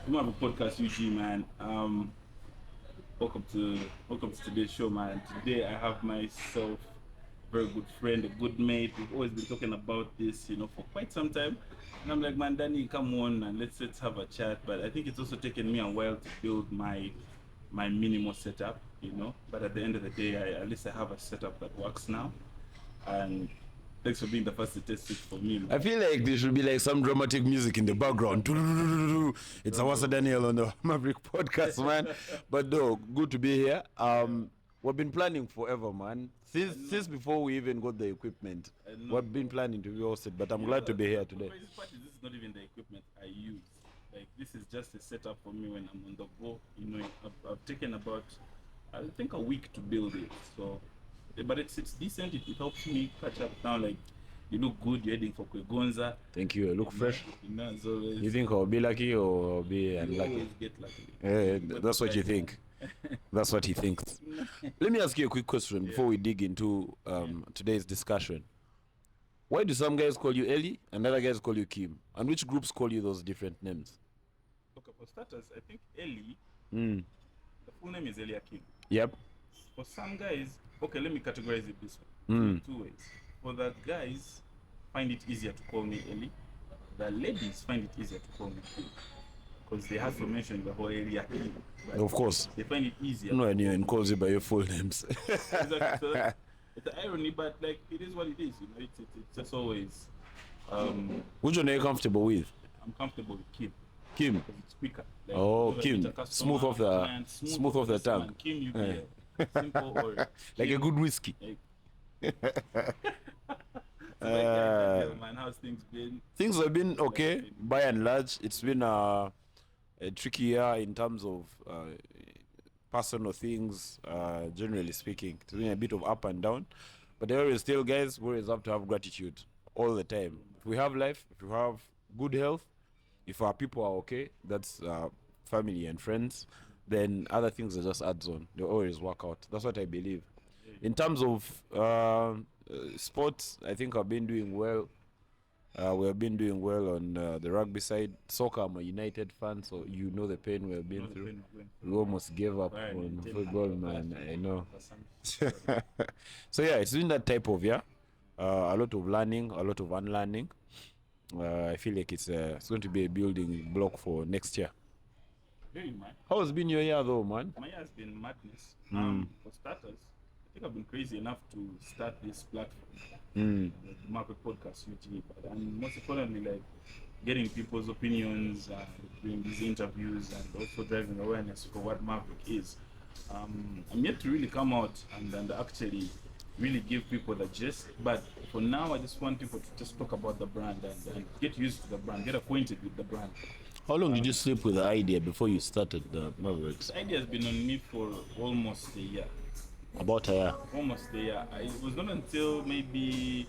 Maverick Podcast UG, man. Welcome to today's show, man. Today I have myself a very good friend, a good mate. We've always been talking about this, for quite some time. And I'm like, man, Danny, come on and let's have a chat. But I think it's also taken me a while to build my minimal setup, But at the end of the day, at least I have a setup that works now. And thanks for being the first to test it for me, man. I feel like there should be like some dramatic music in the background. It's Abasa Daniel on the Maverick Podcast, man. But no, good to be here. We've been planning forever, man. Since before we even got the equipment, we've been planning to be hosted. But I'm glad to be here today. The crazy part is this is not even the equipment I use. Like, this is just a setup for me when I'm on the go. I've taken about, I think, a week to build it. So, but it's decent. It helps me catch up now. Like, you look good. You're heading for Kwegonza. Thank you. I look fresh. As always, You think I'll be lucky or I'll be unlucky? always get lucky. That's what you think. That's what he thinks. Let me ask you a quick question before we dig into today's discussion. Why do some guys call you Ellie and other guys call you Kim? And which groups call you those different names? Okay, for starters, I think Ellie, Mm. the full name is Elia Kim. Yep. For some guys, okay, let me categorize it this way. Two ways. For the guys, find it easier to call me Ellie. The ladies find it easier to call me Kim. Because they have to mention the whole Elia Kim. Right? Of course. They find it easier. No one even calls you by your full names. Exactly. So it's an irony, but like it is what it is. It's just always. Which one are you comfortable with? I'm comfortable with Kim. Kim. Because it's quicker. Like, Oh, you Kim. meet a customer, Smooth off the client, smooth off the customer, tongue. and Kim, you be simple or Like a good whiskey. So man, how's things been? Things have been okay by and large. It's been a tricky year in terms of personal things, generally speaking. It's been a bit of up and down. But there is still, guys, we always have to have gratitude all the time. If we have life, if we have good health, if our people are okay, that's family and friends, then other things are just adds on. They always work out. That's what I believe. In terms of sports, I think I've been doing well. We have been doing well on the rugby side. Soccer, I'm a United fan, so you know the pain we have been through. We almost gave up on football, man. I know. So yeah, it's been that type of year. A lot of learning, a lot of unlearning. I feel like it's going to be a building block for next year. Very man. How has been your year though, man? My year has been madness. For starters, I think I've been crazy enough to start this platform, the Maverick Podcast UG, and most importantly, like getting people's opinions, doing these interviews, and also driving awareness for what Maverick is. I'm yet to really come out and actually really give people the gist, but for now I just want people to just talk about the brand and get used to the brand, get acquainted with the brand. How long did you sleep with the idea before you started the Mavericks? This idea has been on me for almost a year. About a year. Almost a year. It was not until maybe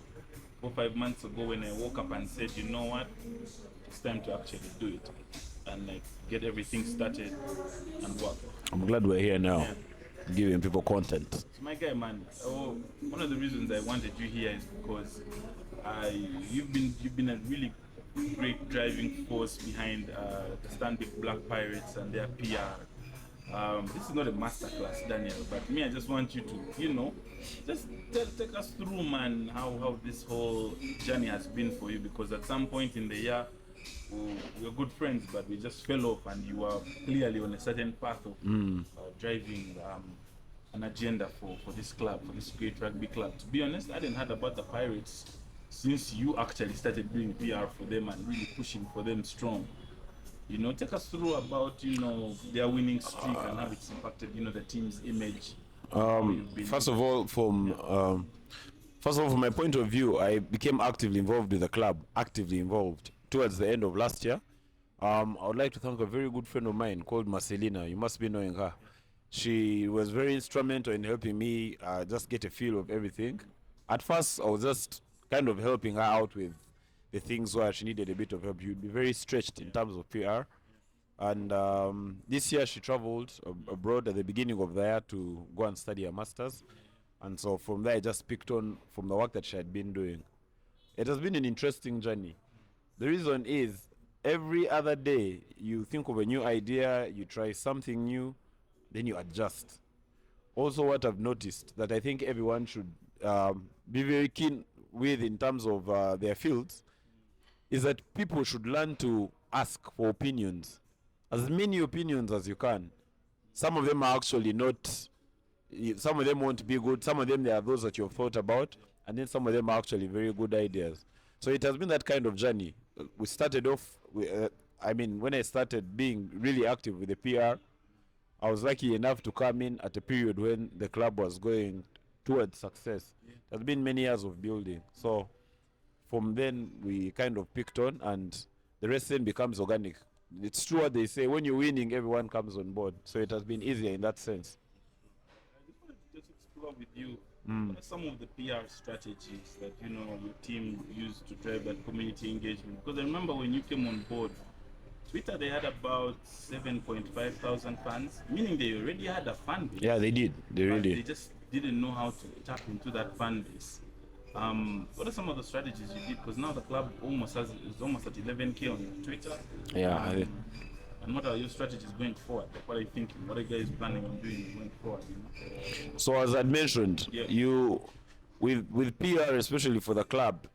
4 or 5 months ago when I woke up and said, you know what, it's time to actually do it and like get everything started and work. I'm glad we're here now, giving people content. So my guy, man, one of the reasons I wanted you here is because you've been a really great driving force behind the Stanbic Black Pirates and their PR. This is not a masterclass, Daniel, but me, I just want you to, just take us through, man, how this whole journey has been for you, because at some point in the year, we were good friends, but we just fell off, and you were clearly on a certain path of driving an agenda for this club, for this great rugby club. To be honest, I hadn't heard about the Pirates since you actually started doing PR for them and really pushing for them strong. Take us through about, their winning streak and how it's impacted, the team's image. First of all, from my point of view, I became actively involved with the club, towards the end of last year. I would like to thank a very good friend of mine called Marcelina. You must be knowing her. She was very instrumental in helping me just get a feel of everything. At first, I was just kind of helping her out with the things where she needed a bit of help. She would be very stretched in terms of PR. And this year she traveled abroad at the beginning of the year to go and study her master's. And so from there I just picked on from the work that she had been doing. It has been an interesting journey. The reason is every other day you think of a new idea, you try something new, then you adjust. Also, what I've noticed that I think everyone should be very keen with in terms of their fields is that people should learn to ask for opinions, as many opinions as you can. Some of them are actually not, some of them won't be good, some of them they are those that you've thought about, and then some of them are actually very good ideas. So it has been that kind of journey. We started off I mean, when I started being really active with the PR, I was lucky enough to come in at a period when the club was going towards success. There's been many years of building. So from then we kind of picked on, and the rest then becomes organic. It's true what they say, when you're winning, everyone comes on board. So it has been easier in that sense. I just wanted to just explore with you what are some of the PR strategies that your team used to drive that community engagement. Because I remember when you came on board, Twitter they had about 7.5 thousand fans, meaning they already had a fan base. Yeah, they did. They but really they just didn't know how to tap into that fan base. What are some of the strategies you did? Because now the club is almost at 11K on Twitter. Yeah. And what are your strategies going forward? Like, what are you thinking? What are you guys planning on doing going forward? So as I mentioned, Yeah. you with PR, especially for the club,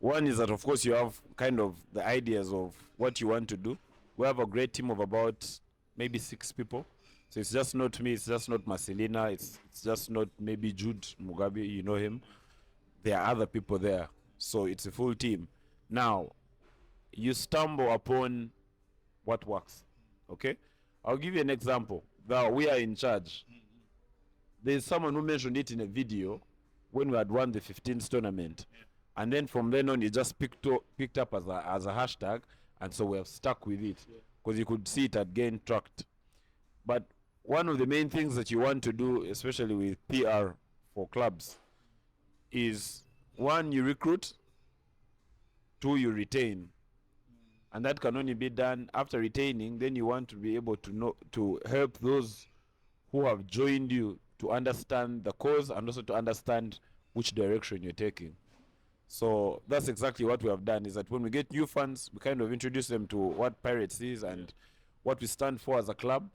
one is that of course you have kind of the ideas of what you want to do. We have a great team of about maybe 6 people. So it's just not me, it's just not Marcelina, it's just not maybe Jude Mugabe, you know him. There are other people there. So it's a full team. Now, you stumble upon what works. Okay? I'll give you an example. Now, we are in charge. There's someone who mentioned it in a video when we had won the 15th tournament. And then from then on, it just picked up as a hashtag. And so we have stuck with it. Because you could see it had gained traction. But one of the main things that you want to do, especially with PR for clubs, is 1, you recruit, 2, you retain. And that can only be done after retaining. Then you want to be able to help those who have joined you to understand the cause and also to understand which direction you're taking. So that's exactly what we have done, is that when we get new fans, we kind of introduce them to what Pirates is and what we stand for as a club.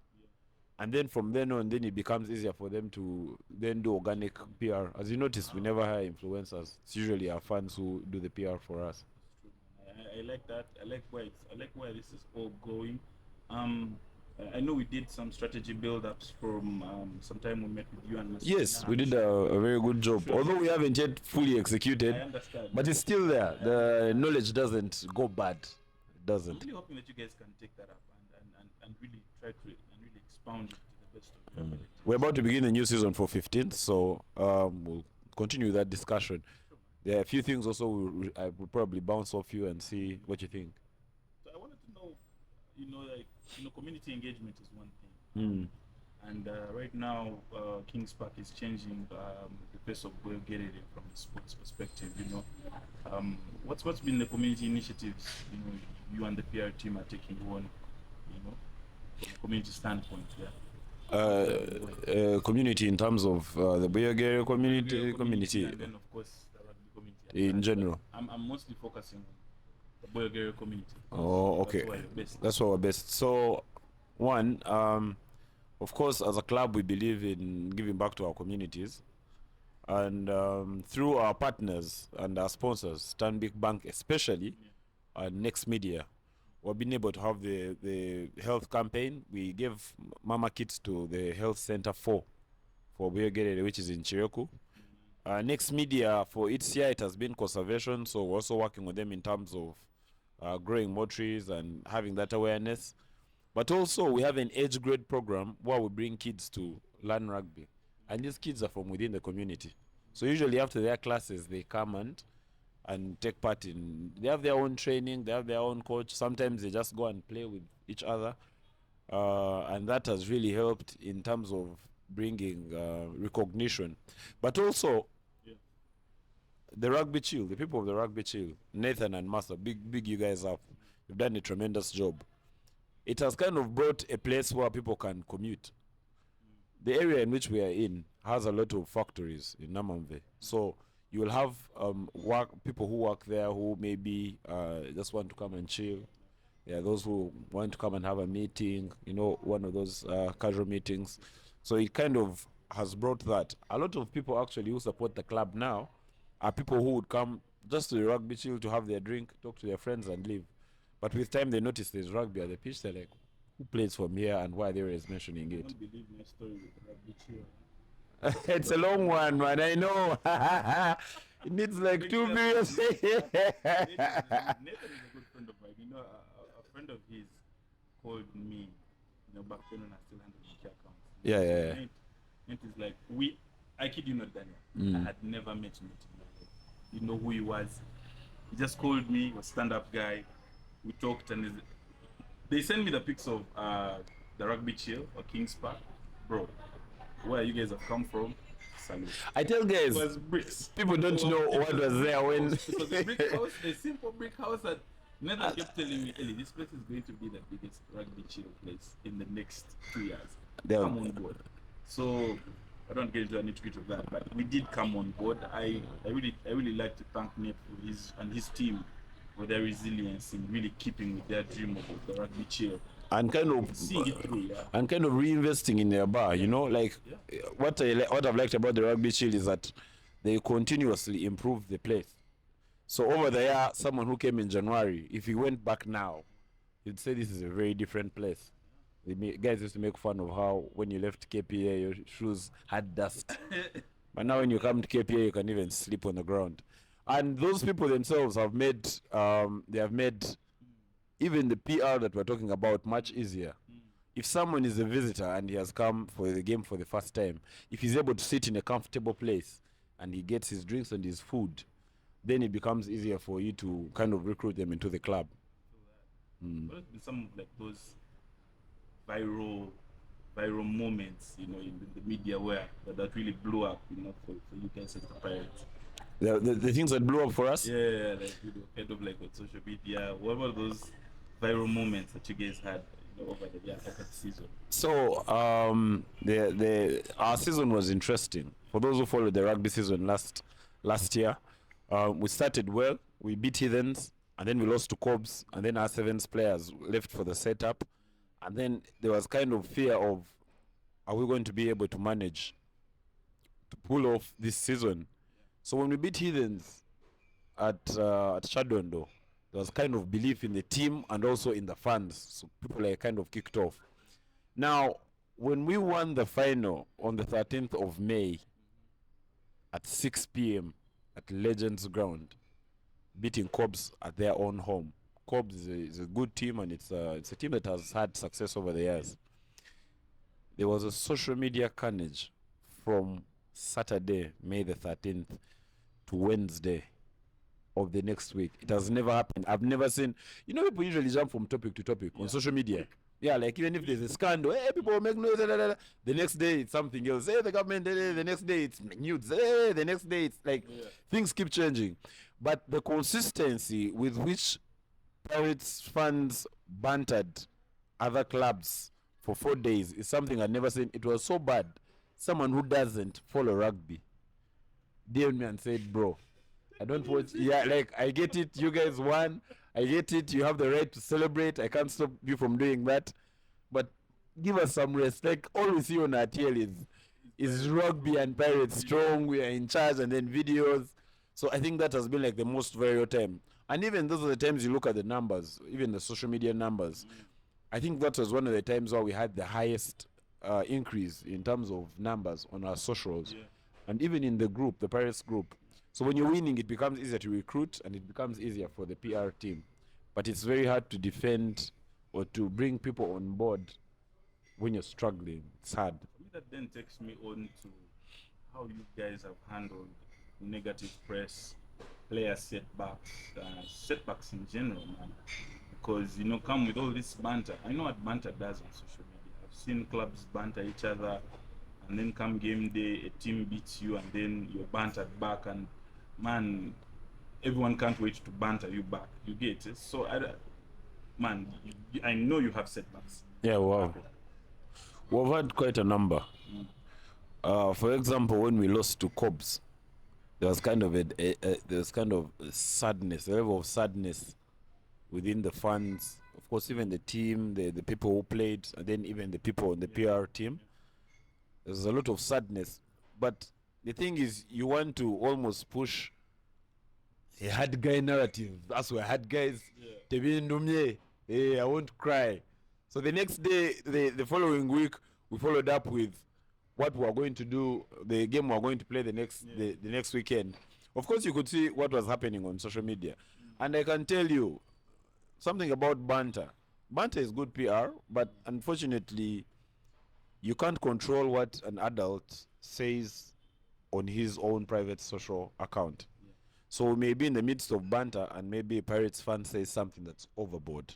And then from then on, then it becomes easier for them to then do organic PR. As you notice, we never hire influencers. It's usually our fans who do the PR for us. I like that. I like where this is all going. I know we did some strategy build-ups from some time we met with you and Marcelina. Yes, we did a very good job. Sure. Although we haven't yet fully executed, I understand. but it's still there. The knowledge doesn't go bad. It I'm doesn't. really hoping that you guys can take that up and really try to and really expound it to the best of your ability. We're about to begin the new season for 15th, so we'll continue that discussion. There are a few things also I will probably bounce off you and see what you think. So I wanted to know, community engagement is one thing. And right now, Kings Park is changing the face of Bulgaria from a sports perspective. What's been the community initiatives you and the PR team are taking on, from a community standpoint? Community in terms of the Bulgaria community, and then of course the rugby community. in general. I'm mostly focusing on the Bulgaria community. Oh, okay. That's why you're best. That's what we're best. So, one, of course, as a club, we believe in giving back to our communities. And through our partners and our sponsors, Stanbic Bank especially, and Next Media, we've been able to have the health campaign. We gave mama kits to the health center for Bulgaria, which is in Chireku. Next Media, for its year, it has been conservation, so we're also working with them in terms of growing more trees and having that awareness. But also, we have an age grade program where we bring kids to learn rugby. And these kids are from within the community. So usually after their classes, they come and take part in, they have their own training, they have their own coach. Sometimes they just go and play with each other. And that has really helped in terms of bringing recognition. But also, the Rugby Chill, the people of the Rugby Chill, Nathan and Master, big you guys up. You've done a tremendous job. It has kind of brought a place where people can commute. The area in which we are in has a lot of factories in Namamve. So you will have people who work there who maybe just want to come and chill. Yeah, those who want to come and have a meeting, one of those casual meetings. So it kind of has brought that. A lot of people actually who support the club now are people who would come just to the rugby chill to have their drink, talk to their friends, and leave. But with time, they notice there's rugby at the pitch. They're like, who plays from here and why they were mentioning I it? don't believe my story with Rugby chill. It's a long one, man. I know. It needs like 2 minutes. Nathan is a good friend of mine. A friend of his called me, back then when I still handled the accounts. Yeah. Nate is like, I kid you not, Daniel. I had never met Nate in my life. You know who he was. He just called me, was a stand-up guy. We talked and they sent me the pics of the Rugby Chill or Kings Park. Bro, where you guys have come from, salute. I tell guys, It was bricks. people don't know what was there when. It was a brick house, a simple brick house that Nathan kept telling me, Ellie, this place is going to be the biggest Rugby Chill place in the next 2 years. Come on board. So I don't get into the nitty-gritty of that, but we did come on board. I really like to thank Nate for his team for their resilience in really keeping with their dream of the Rugby Chill. And kind of seeing it through, yeah. And kind of reinvesting in their bar, what I've liked about the Rugby Chill is that they continuously improve the place. So over the year, someone who came in January, if he went back now, he'd say this is a very different place. Guys used to make fun of how when you left KPA, your shoes had dust. But now when you come to KPA, you can even sleep on the ground. And those people themselves have made, even the PR that we're talking about much easier. If someone is a visitor and he has come for the game for the first time, if he's able to sit in a comfortable place and he gets his drinks and his food, then it becomes easier for you to kind of recruit them into the club. What have been some of like those viral moments, in the media where that really blew up, for you guys as the Pirates? The things that blew up for us? Yeah, like kind of like on social media. What were those viral moments that you guys had over the season? So our season was interesting. For those who followed the rugby season last year, we started well. We beat Heathens, and then we lost to Cobs, and then our sevens players left for the setup, and then there was kind of fear of, are we going to be able to manage to pull off this season? So when we beat Heathens at Shadondo, there was kind of belief in the team and also in the fans. So people like kind of kicked off. Now, when we won the final on the 13th of May at 6 p.m. at Legends Ground, beating Cobs at their own home. Cobs is a good team, and it's a team that has had success over the years. There was a social media carnage from Saturday, May the 13th, to Wednesday of the next week. It has never happened. I've never seen, people usually jump from topic to topic on social media. Yeah, like even if there's a scandal, hey, people make noise, the next day it's something else. Hey, the government, the next day it's nudes. Hey, the next day it's like, things keep changing. But the consistency with which Pirates fans bantered other clubs for 4 days is something I've never seen. It was so bad. Someone who doesn't follow rugby DM'd me and said, bro, I don't watch. Yeah, like, I get it. You guys won. I get it. You have the right to celebrate. I can't stop you from doing that. But give us some rest. Like, all we see on our TL is rugby and Pirates strong. We are in charge, and then videos. So I think that has been like the most viral time. And even those are the times you look at the numbers, even the social media numbers. I think that was one of the times where we had the highest increase in terms of numbers on our socials. Yeah. And even in the group, the Pirates group. So when you're winning, it becomes easier to recruit, and it becomes easier for the PR team. But it's very hard to defend or to bring people on board when you're struggling. It's hard. That then takes me on to how you guys have handled negative press, player setbacks in general, man. Because, come with all this banter. I know what banter does on social media. I've seen clubs banter each other, and then come game day, a team beats you, and then you're bantered back, and man, everyone can't wait to banter you back. You get it? So, I know you have setbacks. Yeah, wow. We've had quite a number. For example, when we lost to Cobs, there was kind of a sadness, a level of sadness within the fans. Of course, even the team, the people who played, and then even the people on the PR team. There's a lot of sadness. But the thing is, you want to almost push a hard guy narrative. That's why hard guys. Hey, I won't cry. So the next day, the following week, we followed up with what we are going to do, the game we are going to play the next weekend. Of course, you could see what was happening on social media, and I can tell you something about banter. Banter is good PR, but unfortunately, you can't control what an adult says on his own private social account. So we may be in the midst of banter, and maybe a Pirates fan says something that's overboard.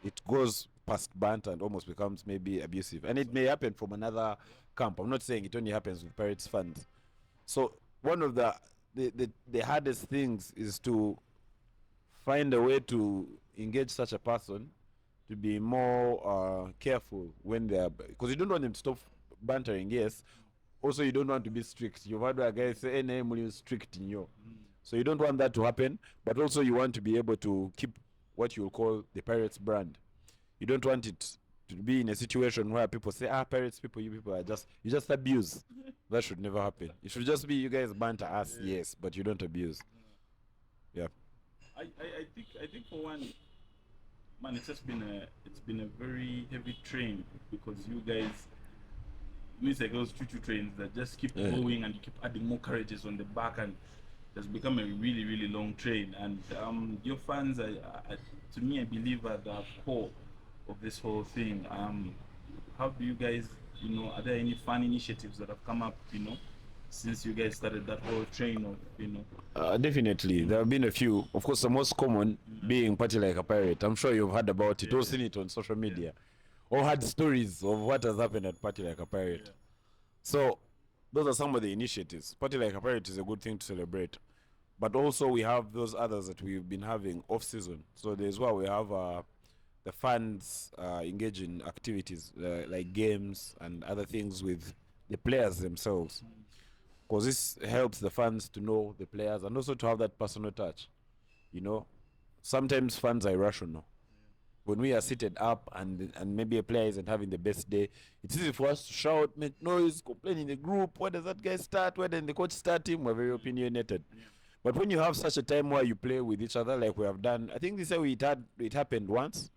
It goes past banter and almost becomes maybe abusive. And it may happen from another camp. I'm not saying it only happens with Pirates fans. So one of the hardest things is to find a way to engage such a person to be more careful when they are, because you don't want them to stop bantering, yes. Also, you don't want to be strict. You've had a guy say, "Hey, I'm strict in you." So you don't want that to happen, but also you want to be able to keep what you will call the Pirates brand. You don't want it to be in a situation where people say, Pirates people, you people are you just abuse. That should never happen. It should just be you guys banter us, yes, but you don't abuse. Yeah. I think for one, man, it's been a very heavy train, because you guys, it's like those choo-choo trains that just keep going, and you keep adding more carriages on the back, and it's become a really, really long train. And your fans are, to me, I believe, are the core of this whole thing. How do you guys, are there any fun initiatives that have come up, since you guys started that whole train of, Definitely, there have been a few. Of course, the most common being Party Like a Pirate. I'm sure you've heard about it, or seen it on social media, or had stories of what has happened at Party Like a Pirate. So those are some of the initiatives. Party Like a Pirate is a good thing to celebrate. But also we have those others that we've been having off season. So there's why we have the fans engage in activities like games and other things with the players themselves. Because this helps the fans to know the players and also to have that personal touch. Sometimes fans are irrational. When we are seated up and maybe a player isn't having the best day, it's easy for us to shout, make noise, complain in the group. Why does that guy start? Why didn't the coach start him? We're very opinionated. But when you have such a time where you play with each other like we have done, I think this year it happened once.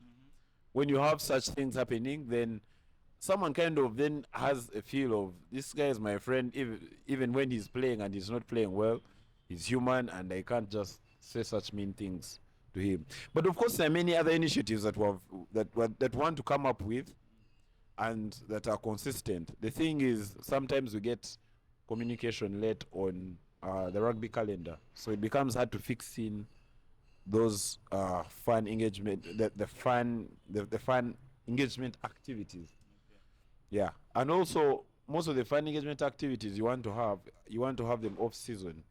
When you have such things happening, then someone kind of then has a feel of, this guy is my friend, even when he's playing and he's not playing well. He's human, and I can't just say such mean things to him. But of course, there are many other initiatives that want to come up with and that are consistent. The thing is, sometimes we get communication late on the rugby calendar, so it becomes hard to fix in those fun engagement, the fun engagement activities. Yeah, and also most of the fun engagement activities you want to have them off season,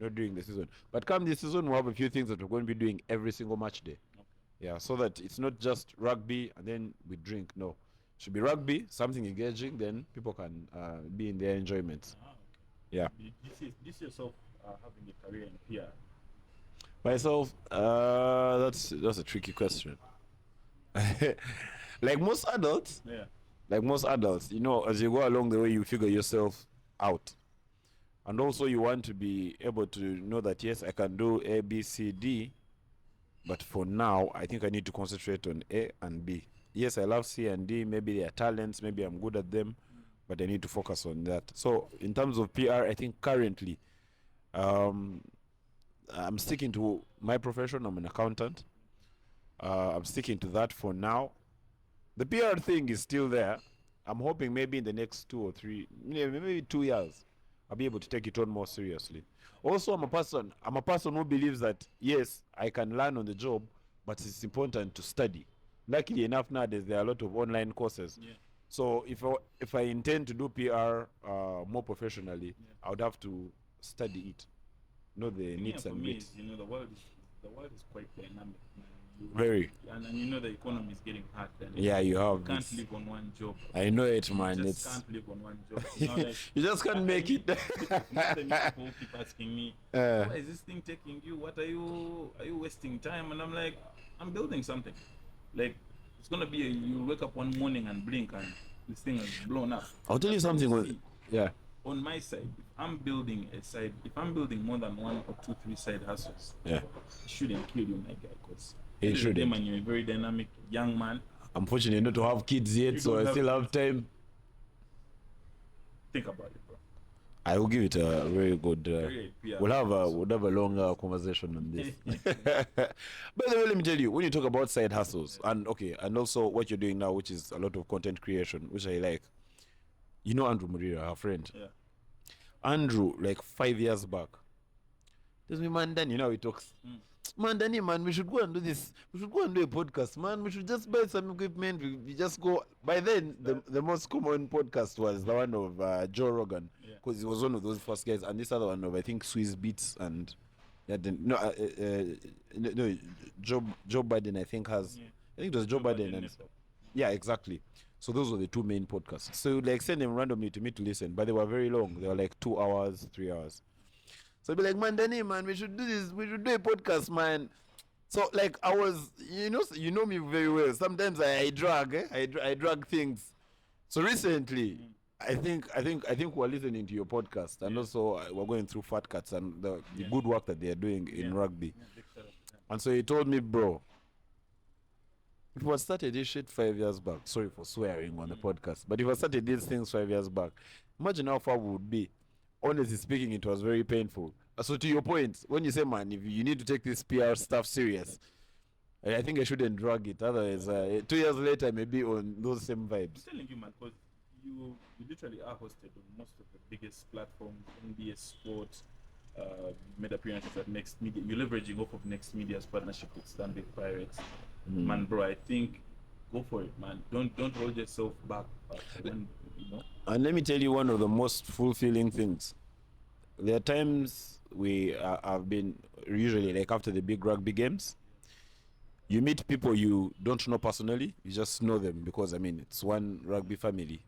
not during the season. But come this season, we'll have a few things that we're going to be doing every single match day. Yeah, so that it's not just rugby and then we drink. No, it should be rugby, something engaging, then people can be in their enjoyments. Yeah. Do you see yourself having a career in PR? Myself, that's a tricky question. Like most adults, as you go along the way, you figure yourself out, and also you want to be able to know that yes, I can do A, B, C, D, but for now, I think I need to concentrate on A and B. Yes, I love C and D. Maybe they are talents. Maybe I'm good at them, but I need to focus on that. So in terms of PR, I think currently, I'm sticking to my profession. I'm an accountant. I'm sticking to that for now. The PR thing is still there. I'm hoping maybe in the next 2 or 3, maybe 2 years, I'll be able to take it on more seriously. Also, I'm a person who believes that yes, I can learn on the job, but it's important to study. Luckily enough, nowadays there are a lot of online courses. So if I intend to do PR more professionally, I would have to study it. Know the needs and needs. The world is quite dynamic. Very. And you know the economy is getting hard. And Yeah, you have. You can't live on one job. I know it, You man. just can't live on one job. Like, You just can't make it. People keep asking me, why is this thing taking you? What are you wasting time? And I'm like, I'm building something. Like, it's gonna be you wake up one morning and blink and this thing is blown up. I'll tell you something. Yeah. On my side, if I'm building more than 1 or 2, 3 side hustles, Yeah. it shouldn't kill you, my guy, because It shouldn't. man, you're a very dynamic young man. I'm fortunate not to have kids yet, so I still have time. Think about it, bro. I will give it a very good. We'll have a longer conversation on this. By the way, let me tell you, when you talk about side hustles, and also what you're doing now, which is a lot of content creation, which I like. You know Andrew Murira, our friend. Yeah. Andrew, like 5 years back, tells me, man, Danny, you know how he talks. Man, Danny, man, we should go and do this. We should go and do a podcast, man. We should just buy some equipment. We just go. By then, the most common podcast was the one of Joe Rogan, because he was one of those first guys, and this other one of, I think, Swiss Beats and Joe Biden, I think, has. I think it was Joe Biden and yeah, exactly. So those were the two main podcasts. So like send them randomly to me to listen, but they were very long. They were like 2 hours, 3 hours. So I'd be like, man, Danny, man, we should do this. We should do a podcast, man. So like I was, you know me very well. Sometimes I drag, I drag things. So recently, I think we're listening to your podcast, and also we're going through Fat Cats and the good work that they are doing in rugby. And so he told me, bro, if I started this shit 5 years back, sorry for swearing on the podcast, but if I started these things 5 years back, imagine how far we would be. Honestly speaking, it was very painful. So to your point, when you say, man, if you need to take this PR stuff serious, I think I shouldn't drag it. Otherwise, 2 years later, I may be on those same vibes. I'm telling you, man, because you literally are hosted on most of the biggest platforms, NBA Sports, made appearances at Next Media. You're leveraging off of Next Media's partnership with Stanbic Pirates. Man, bro, I think go for it, man. Don't hold yourself back when, And let me tell you one of the most fulfilling things. There are times I've been usually like after the big rugby games, you meet people you don't know personally, you just know them because it's one rugby family.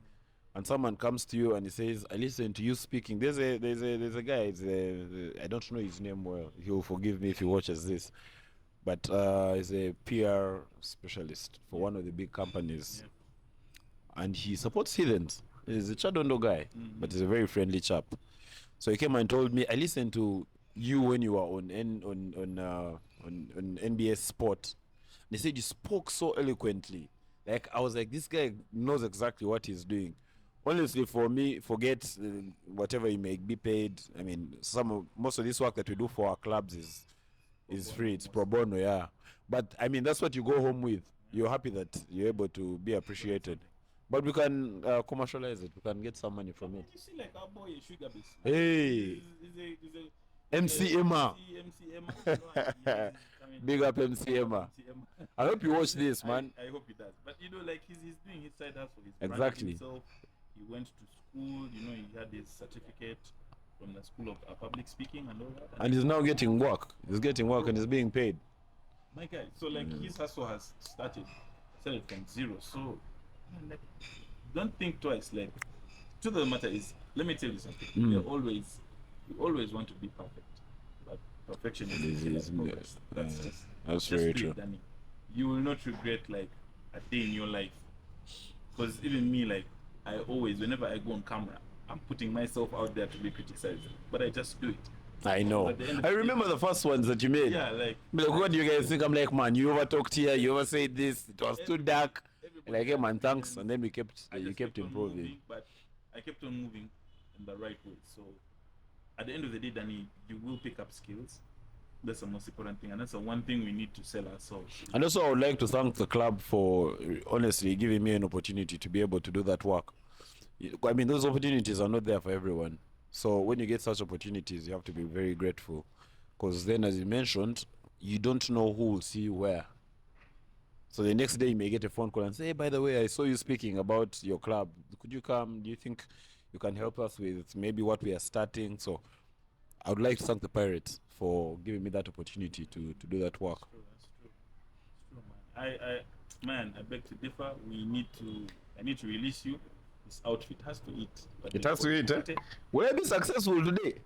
And someone comes to you and he says, I listen to you speaking. There's a guy, I don't know his name well. He'll forgive me if he watches this. But he's a PR specialist for one of the big companies. And he supports heathens. He's a Chadondo guy, but he's a very friendly chap. So he came and told me, I listened to you when you were on NBS Sport. They said you spoke so eloquently. Like, I was like, this guy knows exactly what he's doing. Honestly, for me, forget whatever you may be paid. Most of this work that we do for our clubs is free. It's pro bono, yeah. But that's what you go home with. You're happy that you're able to be appreciated. But we can commercialize it. We can get some money from it. You see, like our boy Sugar Beast. Hey, MC Emma. Big up MC Emma. I hope you watch this, man. I hope he does. But like he's doing his side hustle. He's exactly. Himself. He went to school. He had his certificate from the School of Public Speaking and all that. And he's now getting work. He's getting work and he's being paid. My guy. So like his hustle has started from zero. So like, don't think twice. Like, truth of the matter is, let me tell you something. You always want to be perfect, but perfection is progress. That's very true. Danny. You will not regret like a day in your life, because even me, like I always, whenever I go on camera, I'm putting myself out there to be criticized, but I just do it. I know. I remember the first ones that you made. Yeah, like what do you guys think? I'm like, man, you over talked here, you over said this, it was too dark. Like, hey, man, thanks. And then you kept improving. Moving, but I kept on moving in the right way. So at the end of the day, Danny, you will pick up skills. That's the most important thing, and that's the one thing we need to sell ourselves. And also, I would like to thank the club for honestly giving me an opportunity to be able to do that work. Those opportunities are not there for everyone. So when you get such opportunities, you have to be very grateful, because then, as you mentioned, you don't know who will see you where. So the next day you may get a phone call and say, hey, by the way, I saw you speaking about your club. Could you come? Do you think you can help us with maybe what we are starting? So I would like to thank the Pirates for giving me that opportunity to do that work. That's true. Man, I beg to differ. I need to release you. This outfit has to eat. But It has to eat. Will I be successful today?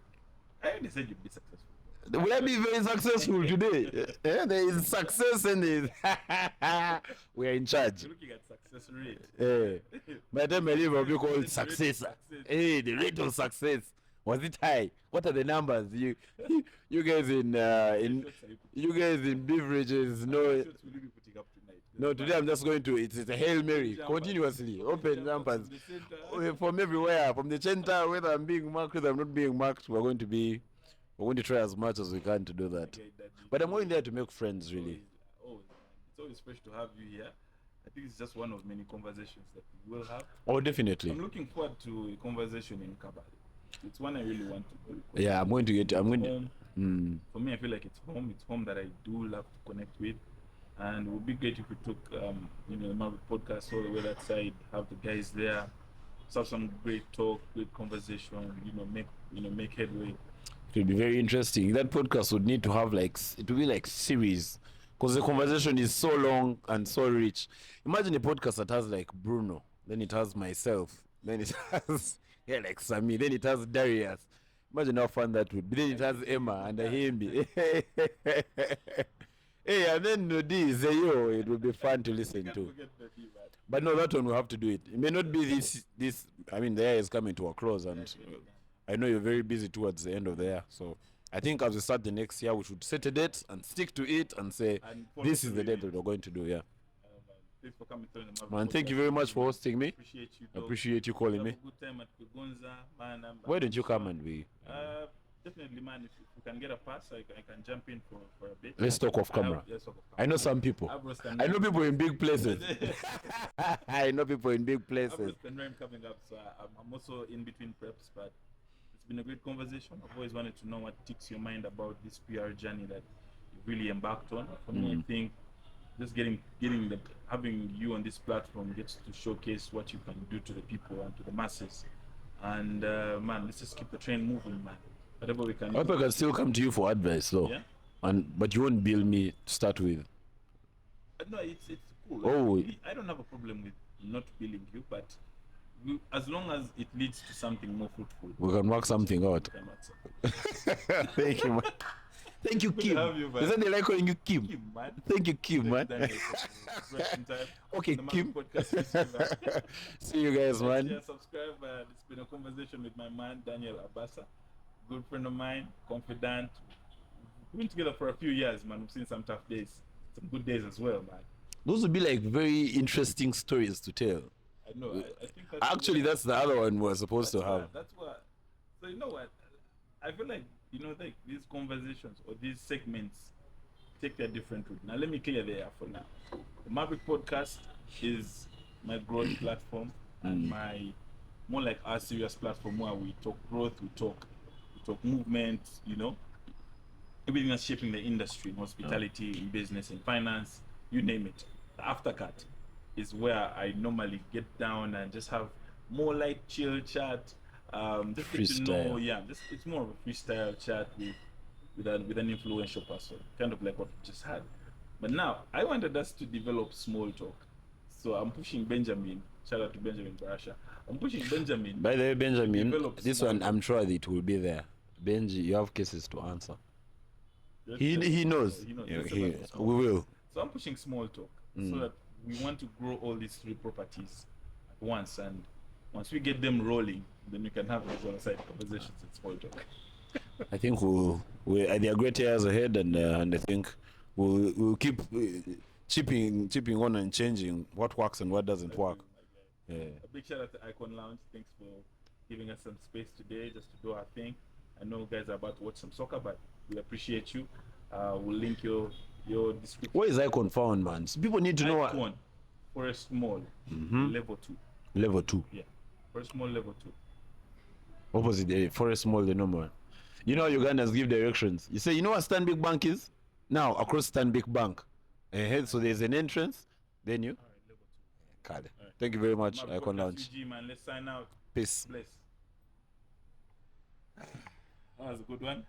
I already said you'd be successful. Will I be very successful today? There is success and we are in charge. You're looking at success rate. By the time I leave, I'll be called success. Hey, the rate of success. Was it high? What are the numbers? You guys in beverages? No, What shots will you be putting up tonight? no. Today I'm just going to. It's a Hail Mary continuously. Open jumpers from everywhere, from the center. Whether I'm being marked, whether I'm not being marked, we're going to try as much as we can to do that. But I'm going there to make friends, really. It's always fresh to have you here. I think it's just one of many conversations that we will have. Oh, definitely. I'm looking forward to a conversation in Kabale. It's one I really want to do. Yeah, I'm going to get. I'm going home. to. For me, I feel like it's home. It's home that I do love to connect with, and it would be great if we took, the Maverick podcast all the way that side. Have the guys there, have some great talk, great conversation. Make headway. It would be very interesting. That podcast would need to have it would be like series, because the conversation is so long and so rich. Imagine a podcast that has like Bruno, then it has myself, then it has like Sami, then it has Darius. Imagine how fun that would be. Then it has Emma and Ahimbi. Hey, and then Nodi Zeyo, it would be fun to listen to. But no, that one we have to do it. It may not be this. I mean, the year is coming to a close, and I know you're very busy towards the end of the year. So I think as we start the next year, we should set a date and stick to it and say this is the date that we're going to do. Yeah. Thanks for coming through. Man, thank you very much for hosting me. Appreciate you Calling me. Have a good time at Kugonza, man. Why don't you come and be? Definitely, man. If we can get a pass, I can jump in for a bit. Let's talk off camera. I know some people. I know people in big places. I know people in big places. I'm coming up, so I'm also in between preps, but it's been a great conversation. I've always wanted to know what ticks your mind about this PR journey that you really embarked on. For me, I think just having you on this platform gets to showcase what you can do to the people and to the masses. And man, let's just keep the train moving, man. Whatever we can. I hope I can still come to you for advice, though. Yeah. But you won't bill me to start with. No, it's cool. Oh. I don't have a problem with not billing you, but as long as it leads to something more fruitful, we can work something out. Thank you, man. Thank you, Kim. Isn't they like calling you Kim? Kim, man. Thank you, Kim, man. Okay, Kim. See you guys, man. Yeah, subscribe. It's been a conversation with my man, Daniel Abasa. Good friend of mine, confidant. We've been together for a few years, man. We've seen some tough days, some good days as well, man. Those would be like very interesting stories to tell. I know. I think that's the other one we're supposed to have. That's what. So you know what? I feel like like these conversations or these segments take their different route. Now let me clear the air for now. The Maverick podcast is my growth platform and my more like our serious platform where we talk growth, we talk movement, everything that's shaping the industry in hospitality, in business, in finance, you name it. The aftercut is where I normally get down and just have more light, chill chat. Just get to know, it's more of a freestyle chat with an influential person, kind of like what we just had. But now I wanted us to develop small talk, so I'm pushing Benjamin. Shout out to Benjamin Barasha. I'm pushing Benjamin. By the way, Benjamin, this one I'm sure that it will be there. Benji, you have cases to answer. He knows. We will. So I'm pushing small talk so that we want to grow all these 3 properties at once, and once we get them rolling, then we can have these on-site conversations and small talk. I think there are great years ahead, and I think we'll keep chipping on and changing what works and what doesn't work. Yeah. A big shout out to Icon Lounge. Thanks for giving us some space today just to do our thing. I know guys are about to watch some soccer, but we appreciate you. We'll link your description. Where is Icon found, man? So people need to know Icon, Forest Mall, level 2. Level 2. Yeah, Forest Mall level 2. Opposite the Forest Mall, the normal one. You know Ugandans give directions. You say, you know what Stanbic Bank is? Now across Stanbic Bank. So there's an entrance. Then you. All right, level 2. Right. Thank you very much, Icon Lounge. Man. Let's sign out. Peace. Bless. That was a good one.